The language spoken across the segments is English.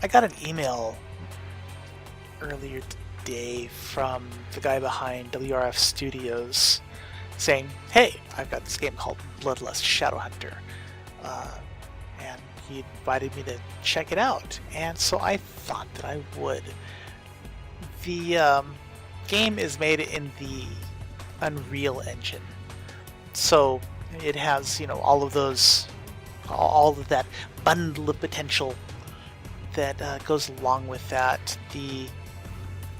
I got an email earlier today from the guy behind WRF Studios saying, hey, I've got this game called Bloodlust Shadowhunter. Uh, and he invited me to check it out. And so I thought that I would. The game is made in the Unreal Engine. So it has, all of those, all of that bundle of potential that goes along with that. The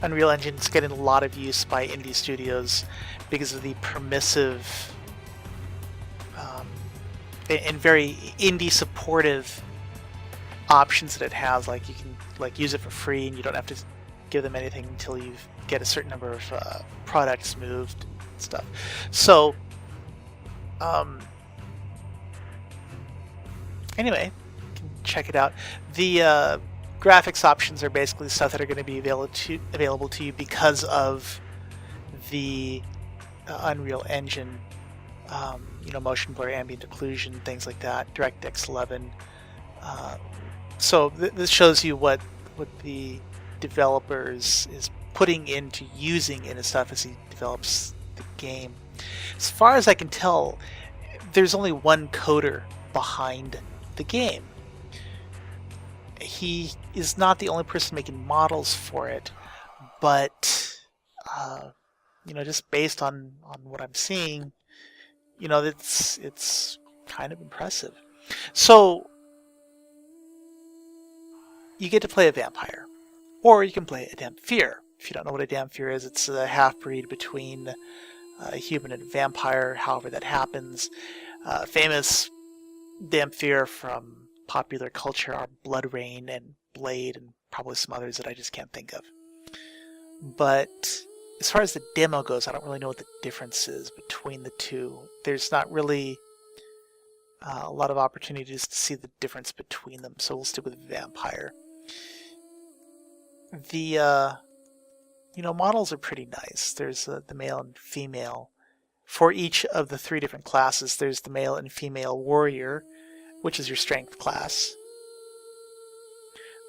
Unreal Engine is getting a lot of use by indie studios because of the permissive and very indie supportive options that it has. Like you can use it for free, and you don't have to give them anything until you get a certain number of products moved and stuff. So anyway, you can check it out. The graphics options are basically stuff that are going to be available to you because of the Unreal Engine. Motion blur, ambient occlusion, things like that. DirectX 11. So this shows you what the developers is putting into using in his stuff as he develops the game. As far as I can tell, there's only one coder behind the game. He is not the only person making models for it, but just based on what I'm seeing, it's kind of impressive. So you get to play a vampire, or you can play a Dhampir. If you don't know what a Dhampir is, it's a half-breed between a human and a vampire, however that happens. Famous Dhampir from popular culture are Blood Rain and Blade, and probably some others that I just can't think of. But as far as the demo goes, I don't really know what the difference is between the two. There's not really a lot of opportunities to see the difference between them, so we'll stick with vampire. The models are pretty nice. There's the male and female. For each of the three different classes, there's the male and female warrior, which is your strength class.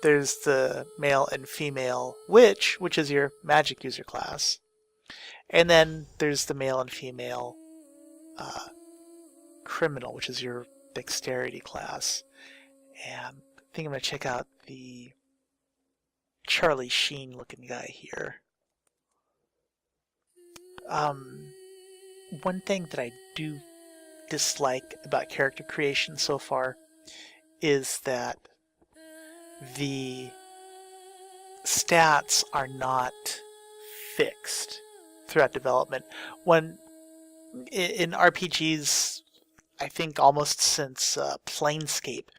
There's the male and female witch, which is your magic user class. And then there's the male and female criminal, which is your dexterity class. And I think I'm going to check out the Charlie Sheen looking guy here. One thing that I do dislike about character creation so far is that the stats are not fixed throughout development. When in RPGs, I think almost since Planescape,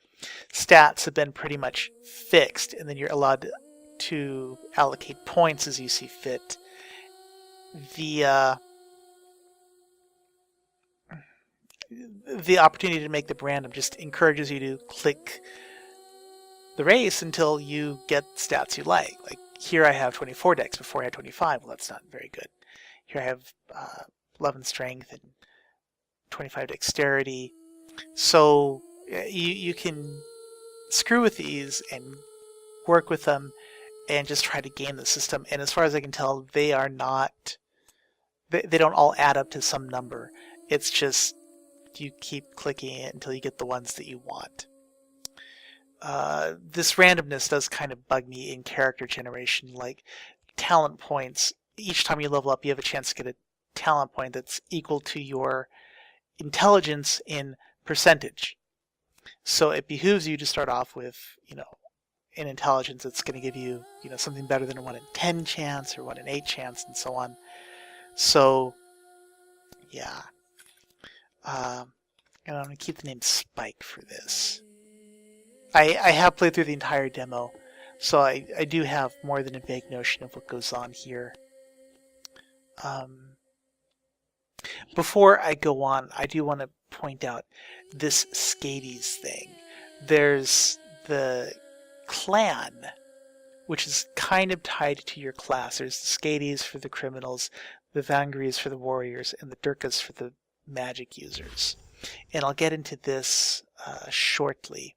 stats have been pretty much fixed, and then you're allowed to allocate points as you see fit. The opportunity to make them random just encourages you to click the race until you get stats you like. Like here I have 24 dex, before I had 25. Well, that's not very good. Here I have 11 strength and 25 dexterity. So you can screw with these and work with them and just try to game the system. And as far as I can tell, they are not... They don't all add up to some number. It's just you keep clicking it until you get the ones that you want. This randomness does kind of bug me in character generation, like talent points. Each time you level up, you have a chance to get a talent point that's equal to your intelligence in percentage. So it behooves you to start off with, an intelligence that's going to give you, something better than a 1 in 10 chance or 1 in 8 chance and so on. So, yeah. And I'm going to keep the name Spike for this. I have played through the entire demo, so I do have more than a vague notion of what goes on here. Before I go on, I do want to point out this Scades thing. There's the clan, which is kind of tied to your class. There's the Scades for the criminals, the Vangries for the warriors, and the Durkas for the magic users. And I'll get into this shortly.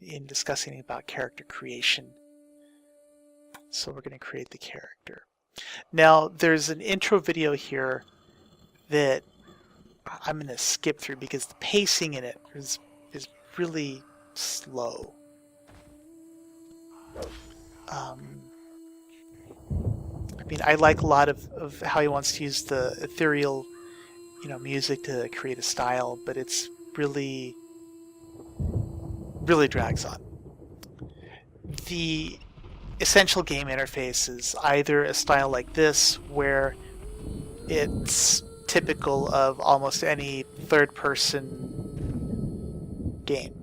in discussing about character creation. So we're going to create the character. Now there's an intro video here that I'm going to skip through because the pacing in it is really slow. I mean, I like a lot of how he wants to use the ethereal, music to create a style, but it's really drags on. The essential game interface is either a style like this, where it's typical of almost any third-person game.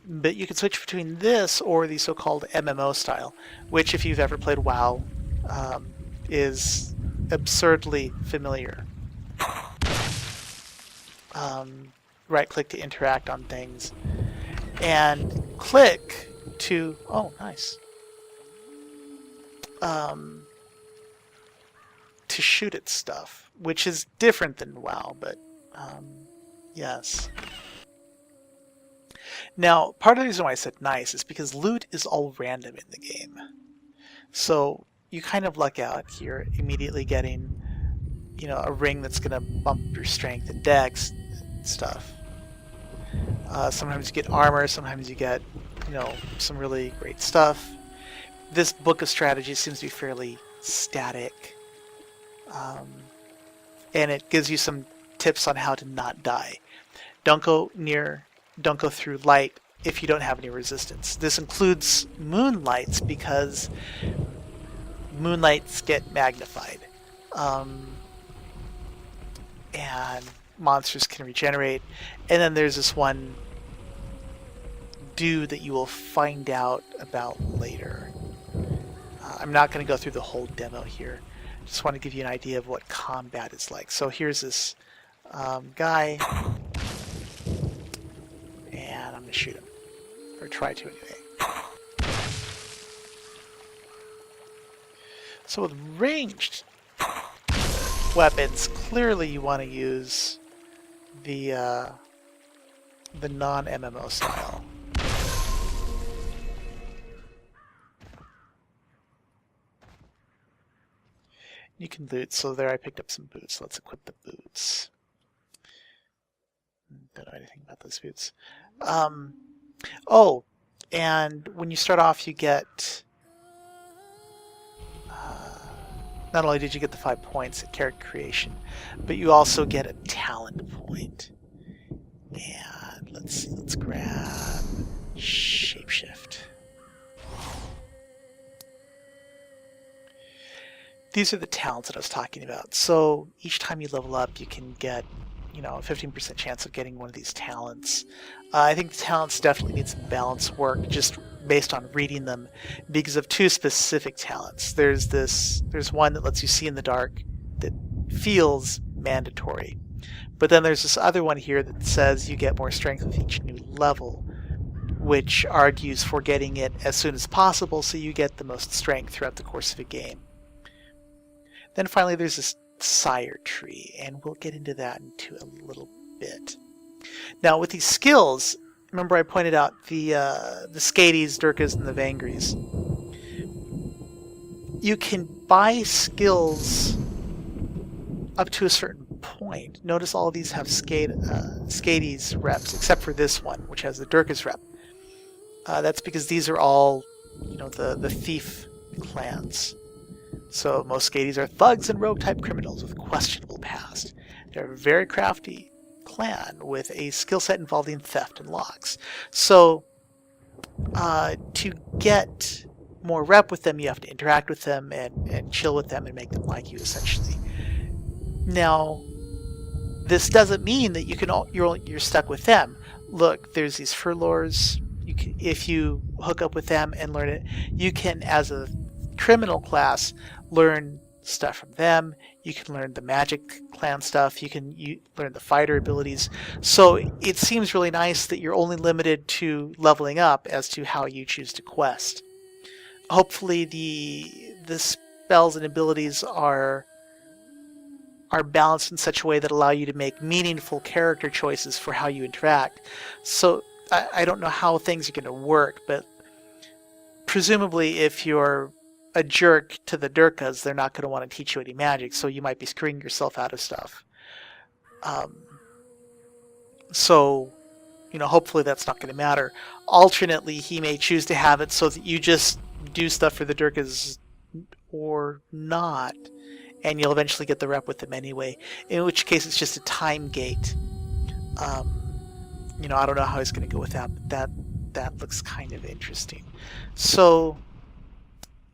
But you can switch between this or the so-called MMO style, which, if you've ever played WoW, is absurdly familiar. Right-click to interact on things, and click to... Oh, nice. To shoot at stuff, which is different than WoW, but yes. Now, part of the reason why I said nice is because loot is all random in the game. So you kind of luck out here, immediately getting, a ring that's going to bump your strength and dex and stuff. Sometimes you get armor, sometimes you get, some really great stuff. This book of strategy seems to be fairly static. And it gives you some tips on how to not die. Don't go through light if you don't have any resistance. This includes moonlights because moonlights get magnified. And monsters can regenerate. And then there's this one dew that you will find out about later. I'm not going to go through the whole demo here. Just want to give you an idea of what combat is like. So here's this guy, and I'm going to shoot him, or try to anyway. So with ranged weapons, clearly you want to use the non-MMO style. You can loot, so there I picked up some boots. Let's equip the boots. Don't know anything about those boots. Oh, and when you start off you get... not only did you get the 5 points at character creation, but you also get a talent point. And let's grab Shapeshift. These are the talents that I was talking about. So each time you level up, you can get, a 15% chance of getting one of these talents. I think the talents definitely need some balance work just based on reading them because of two specific talents. There's one that lets you see in the dark that feels mandatory. But then there's this other one here that says you get more strength with each new level, which argues for getting it as soon as possible so you get the most strength throughout the course of a game. Then finally there's this sire tree, and we'll get into that into a little bit. Now with these skills, remember I pointed out the Skadies, Durkas, and the Vangries. You can buy skills up to a certain point. Notice all of these have Skadies reps, except for this one, which has the Durkas rep. That's because these are all, the thief clans. So most Skadies are thugs and rogue-type criminals with questionable past. They're a very crafty clan with a skill set involving theft and locks. So to get more rep with them, you have to interact with them and chill with them and make them like you, essentially. Now, this doesn't mean that you're stuck with them. Look, there's these furlores. If you hook up with them and learn it, you can, as a criminal class, learn stuff from them. You can learn the magic clan stuff. You can learn the fighter abilities. So it seems really nice that you're only limited to leveling up as to how you choose to quest. Hopefully the spells and abilities are balanced in such a way that allow you to make meaningful character choices for how you interact. So I don't know how things are going to work, but presumably if you're a jerk to the Durkas, they're not going to want to teach you any magic, so you might be screwing yourself out of stuff. So, hopefully that's not going to matter. Alternately, he may choose to have it so that you just do stuff for the Durkas or not, and you'll eventually get the rep with them anyway, in which case it's just a time gate. I don't know how he's going to go with that, but that looks kind of interesting. So,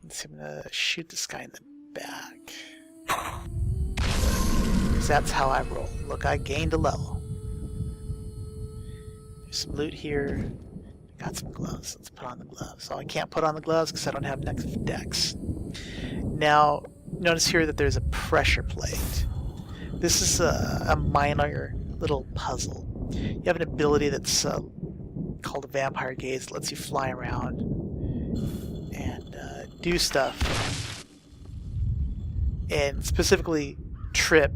let's see, I'm going to shoot this guy in the back. Because that's how I roll. Look, I gained a level. There's some loot here. Got some gloves. Let's put on the gloves. Oh, I can't put on the gloves because I don't have enough dex. Now, notice here that there's a pressure plate. This is a minor little puzzle. You have an ability that's called a Vampire Gaze that lets you fly around and do stuff. And specifically trip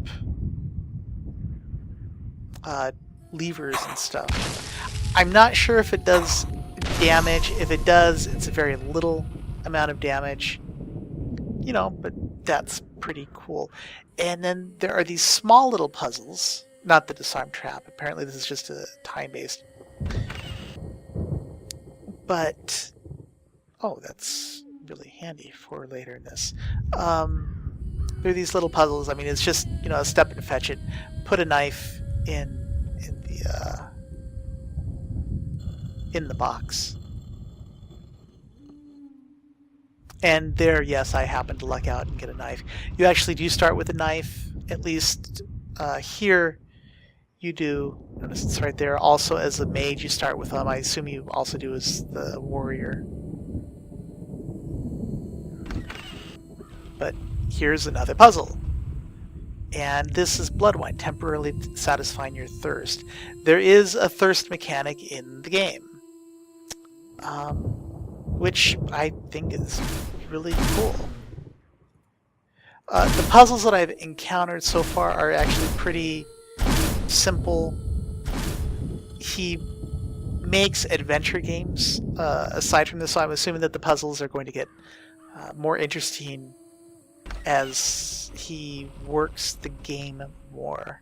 levers and stuff. I'm not sure if it does damage. If it does, it's a very little amount of damage. But that's pretty cool. And then there are these small little puzzles. Not the disarm trap. Apparently this is just a time-based. But, oh, that's really handy for later in this. There are these little puzzles. I mean, it's just, a step and fetch it. Put a knife in the box. And there, yes, I happen to luck out and get a knife. You actually do start with a knife, at least here you do. Notice it's right there. Also, as a mage, you start with I assume you also do as the warrior. But here's another puzzle. And this is blood wine, temporarily satisfying your thirst. There is a thirst mechanic in the game, which I think is really cool. The puzzles that I've encountered so far are actually pretty simple. He makes adventure games aside from this, so I'm assuming that the puzzles are going to get more interesting as he works the game more.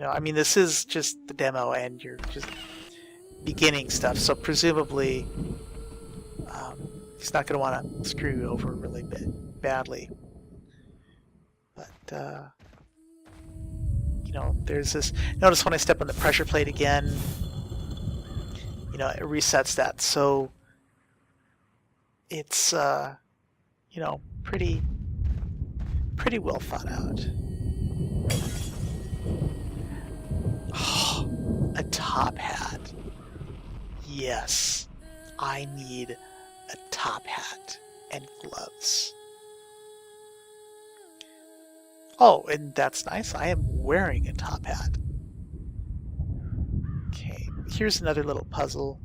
I mean, this is just the demo and you're just beginning stuff, so presumably he's not going to want to screw you over really badly. But, there's this... Notice when I step on the pressure plate again, it resets that, so it's, pretty well thought out. A top hat. Yes, I need a top hat and gloves. Oh, and that's nice. I am wearing a top hat. Okay, here's another little puzzle.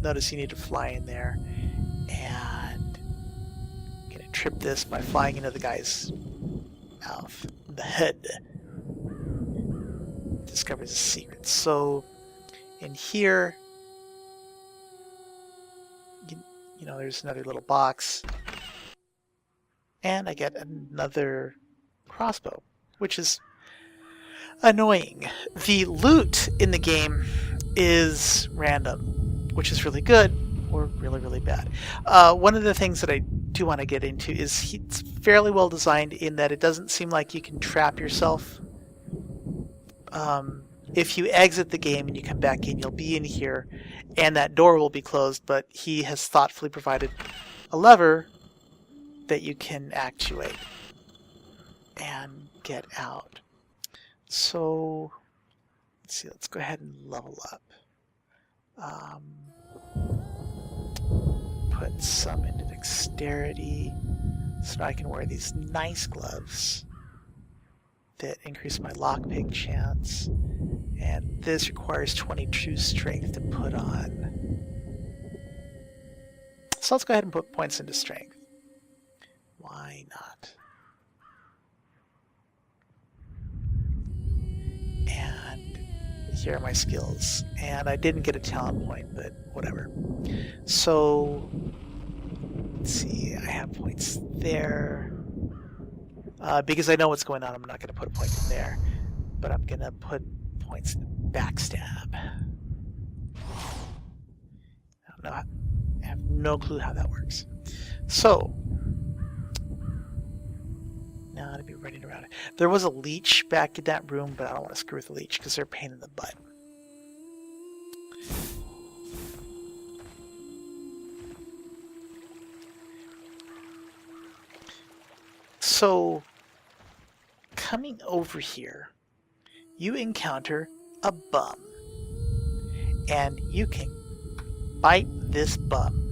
Notice you need to fly in there, and I'm gonna trip this by flying into the guy's mouth, the head. Discovers a secret. So, in here, there's another little box. And I get another crossbow, which is annoying. The loot in the game is random, which is really good or really, really bad. One of the things that I do want to get into is it's fairly well designed in that it doesn't seem like you can trap yourself. If you exit the game and you come back in, you'll be in here, and that door will be closed, but he has thoughtfully provided a lever that you can actuate and get out. So, let's see, let's go ahead and level up. Put some into dexterity, so now I can wear these nice gloves that increase my lockpick chance. And this requires 20 true strength to put on. So let's go ahead and put points into strength. Why not? here are my skills. And I didn't get a talent point, but whatever. So, let's see, I have points there. Because I know what's going on, I'm not going to put a point in there. But I'm going to put points in backstab. I don't know. I have no clue how that works. So, now to be running around. There was a leech back in that room, but I don't want to screw with the leech because they're a pain in the butt. So, coming over here, you encounter a bum. And you can bite this bum.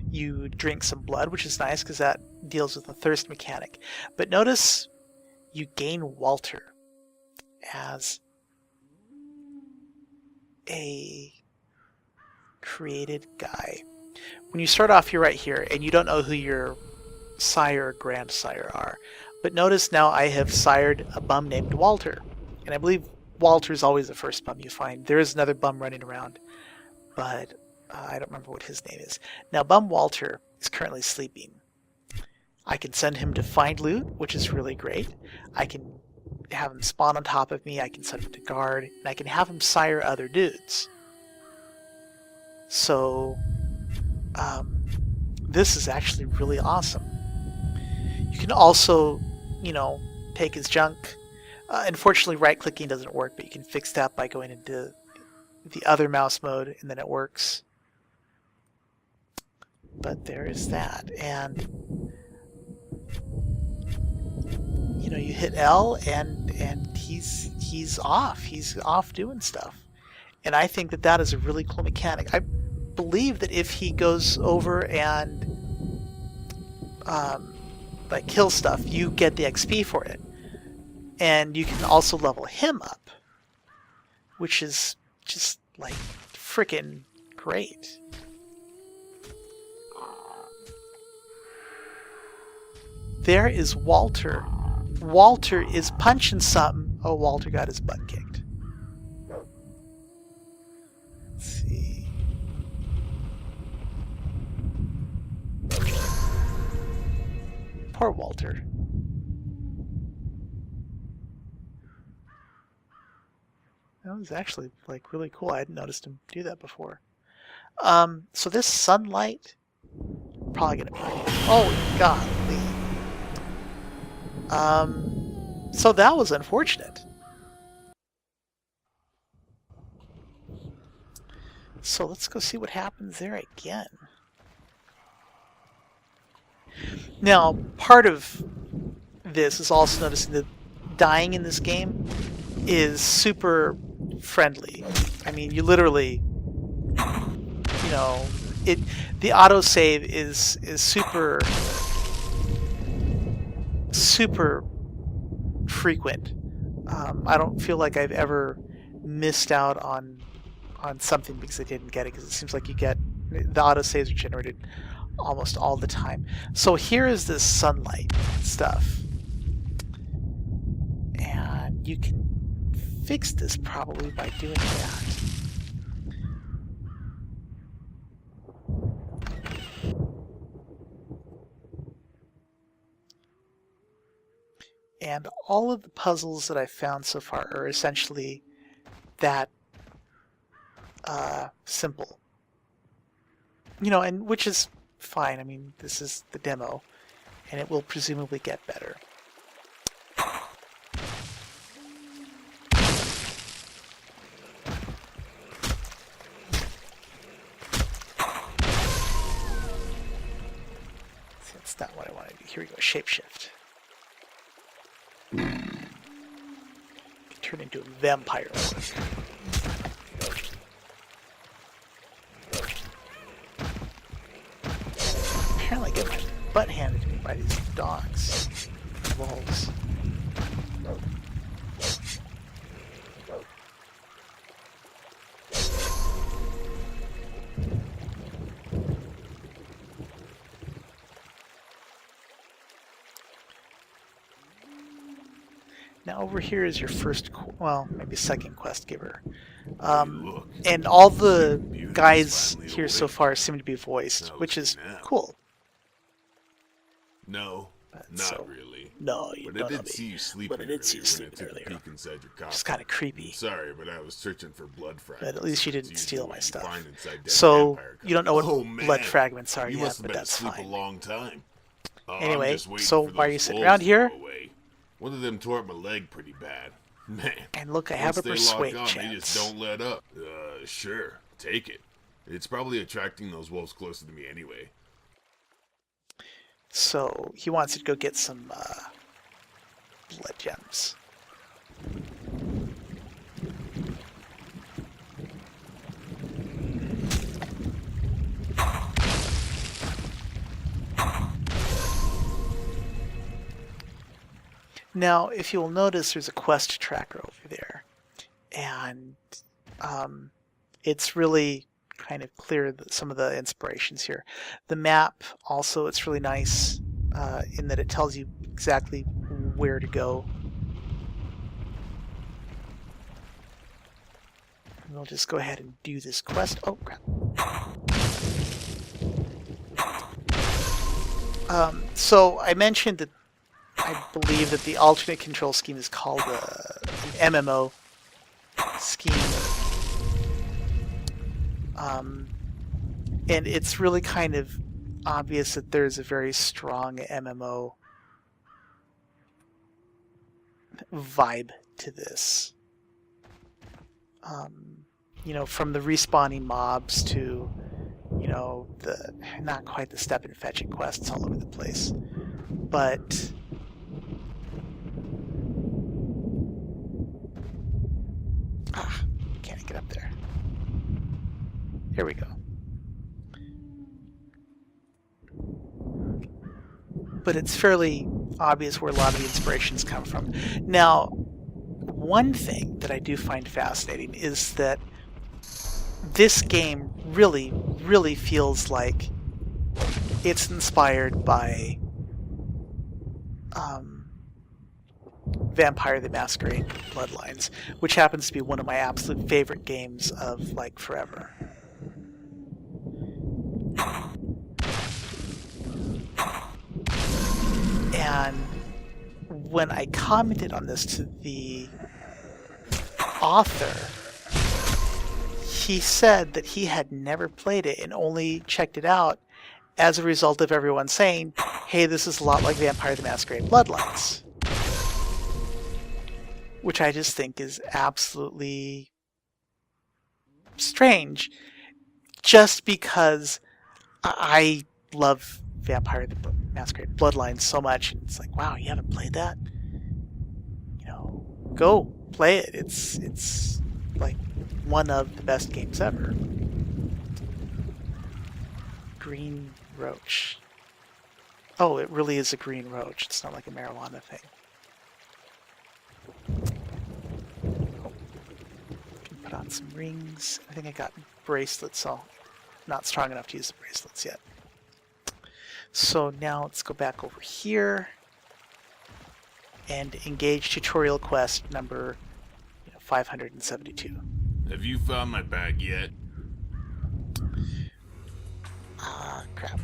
You drink some blood, which is nice because that deals with the thirst mechanic. But notice you gain Walter as a created guy. When you start off, you're right here, and you don't know who your sire or grandsire are. But notice now I have sired a bum named Walter. And I believe Walter is always the first bum you find. There is another bum running around, but I don't remember what his name is. Now, Bum Walter is currently sleeping. I can send him to find loot, which is really great. I can have him spawn on top of me. I can send him to guard, and I can have him sire other dudes. So, this is actually really awesome. You can also, you know, take his junk. Unfortunately, right-clicking doesn't work, but you can fix that by going into the other mouse mode, and then it works. But there is that, and you know, you hit L, and he's off doing stuff, and I think that that is a really cool mechanic. I believe that if he goes over and like kill stuff, you get the XP for it, and you can also level him up, which is just like freaking great. There is Walter. Walter is punching something. Oh, Walter got his butt kicked. Let's see. Poor Walter. That was actually like really cool. I hadn't noticed him do that before. So this sunlight probably gonna be. Oh golly. So that was unfortunate. So let's go see what happens there again. Now, part of this is also noticing that dying in this game is super friendly. I mean, you literally, you know, the autosave is super frequent. I don't feel like I've ever missed out on something because I didn't get it, because it seems like you get the autosaves are generated almost all the time. So here is this sunlight stuff, and you can fix this probably by doing that. And all of the puzzles that I've found so far are essentially that simple. You know, and which is fine. I mean, this is the demo, and it will presumably get better. That's not what I want to do. Here we go, shapeshift. Turn into a vampire. Apparently I get my butt handed to me by these dogs. Wolves. Now over here is your first, well, maybe second quest giver. Look, And all the beauty is guys finally here so awake. far seem to be voiced, How which is is she now? cool. No, But not so- really. No, you But I don't know did me. see you sleeping But I did see you earlier when I sleeping took earlier. a peek inside your coffin. Which is kind of creepy. I'm sorry, but I was searching for blood fragments. But at least you It's didn't steal usually my what you stuff. find inside dead So, vampire you don't know what coffins. Oh, man. blood fragments are You yet, must have but been that's asleep fine. a long time. I'm Anyway, just waiting so for why are those you sitting wolves around to here? go away. One of them tore up my leg pretty bad. Man, And look, I have a once they persuade lock on, chance. they just don't let up. Sure, take it. It's probably attracting those wolves closer to me anyway. So he wants you to go get some blood gems. Now, if you'll notice, there's a quest tracker over there, and it's really kind of clear that some of the inspirations here. The map also, it's really nice in that it tells you exactly where to go. And we'll just go ahead and do this quest. Oh, crap. So I mentioned that I believe that the alternate control scheme is called an MMO scheme. And it's really kind of obvious that there's a very strong MMO vibe to this. You know, from the respawning mobs to, you know, the not quite the step and fetching quests all over the place. But can't get up there. Here we go. But it's fairly obvious where a lot of the inspirations come from. Now, one thing that I do find fascinating is that this game really, really feels like it's inspired by Vampire the Masquerade Bloodlines, which happens to be one of my absolute favorite games of, like, forever. And when I commented on this to the author, he said that he had never played it and only checked it out as a result of everyone saying, hey, this is a lot like Vampire the Masquerade Bloodlines. Which I just think is absolutely strange, just because I love Vampire the Masquerade Bloodlines so much, and it's like, wow, you haven't played that? You know, go play it. It's like one of the best games ever. Green roach. Oh, it really is a green roach. It's not like a marijuana thing. Put on some rings. I think I got bracelets, so not strong enough to use the bracelets yet. So now let's go back over here and engage tutorial quest number 572. Have you found my bag yet? Crap.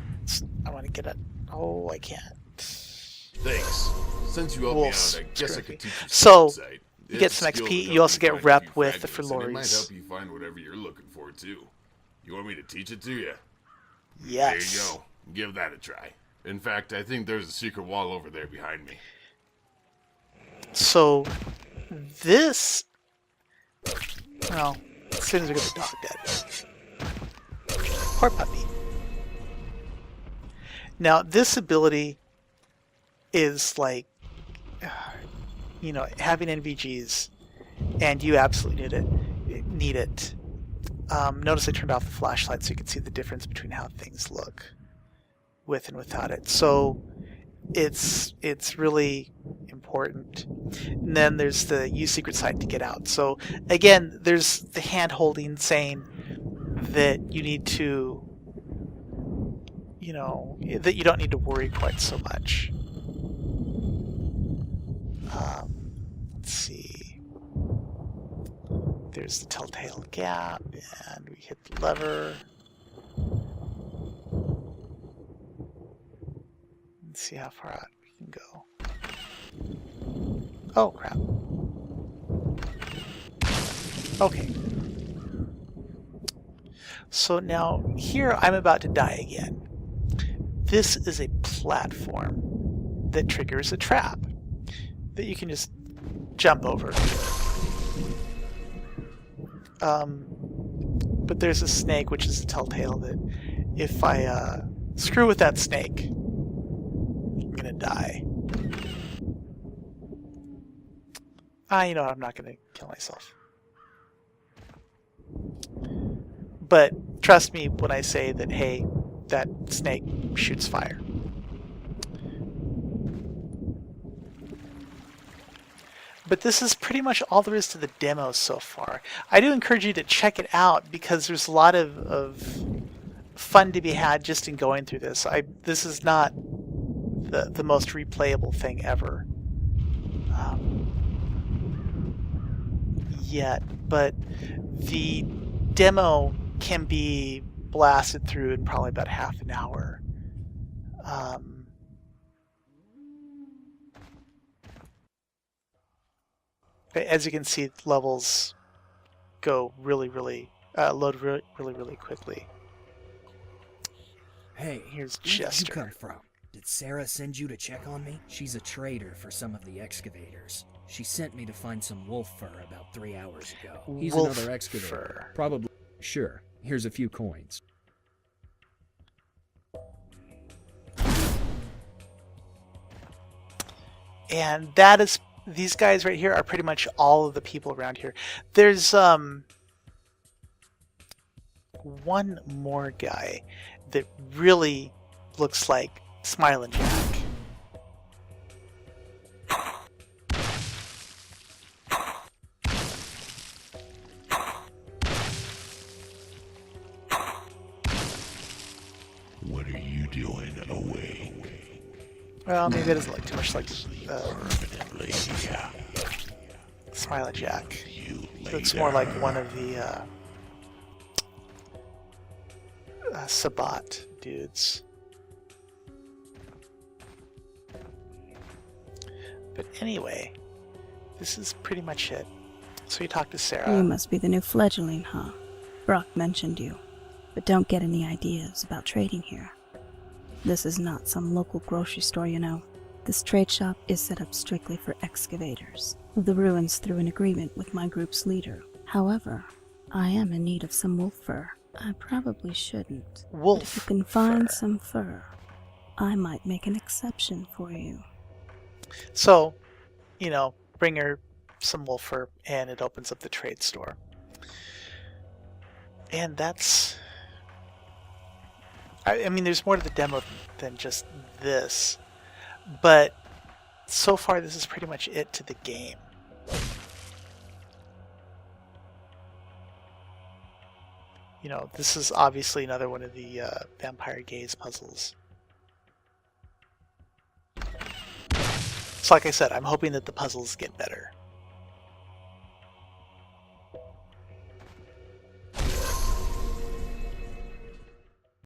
I want to get it. Oh, I can't. Thanks. Since you helped me out, I guess I could teach you So, some insight. you get It's some a skill XP, that you helps also me get find a rep few with the fragments, and it might Flores. help you find whatever you're looking for, too. You want me to teach it to you? Yes. There you go. Give that a try. In fact, I think there's a secret wall over there behind me. So, this... Well, as soon as we get the dog dead. Poor puppy. Now, this ability is like, you know, having NVGs, and you absolutely need it. Notice I turned off the flashlight so you can see the difference between how things look with and without it. So it's really important. And then there's the use secret site to get out. So again, there's the hand holding saying that you need to, you know, that you don't need to worry quite so much. Here's the telltale gap, and we hit the lever. Let's see how far out we can go. Oh, crap. Okay. So now, here I'm about to die again. This is a platform that triggers a trap that you can just jump over. But there's a snake, which is a telltale that if I screw with that snake, I'm gonna die. You know what, I'm not gonna kill myself. But trust me when I say that, hey, that snake shoots fire. But this is pretty much all there is to the demo so far. I do encourage you to check it out because there's a lot of fun to be had just in going through this. This is not the most replayable thing ever yet, but the demo can be blasted through in probably about half an hour. As you can see, levels go load really quickly. Hey, here's where Chester. did you come from? Did Sarah send you to check on me? She's a trader for some of the excavators. She sent me to find some wolf fur about 3 hours ago. He's Wolf another excavator. fur. Probably. Sure. Here's a few coins. And that is, these guys right here are pretty much all of the people around here. There's one more guy that really looks like Smiling Jack. What are you doing awake? Well, maybe it doesn't look too much like Permanently, yeah. Smiling Jack. You Looks more like one of the Sabat dudes. But anyway, this is pretty much it. So you talk to Sarah. You must be the new fledgling, huh? Brock mentioned you. But don't get any ideas about trading here. This is not some local grocery store, you know. This trade shop is set up strictly for excavators of the ruins through an agreement with my group's leader. However, I am in need of some wolf fur. I probably shouldn't. Wolf But if you can find fur. some fur, I might make an exception for you. So, bring her some wolf fur, and it opens up the trade store. And that's... I mean, there's more to the demo than just this. But so far, this is pretty much it to the game. This is obviously another one of the vampire gaze puzzles. So like I said, I'm hoping that the puzzles get better.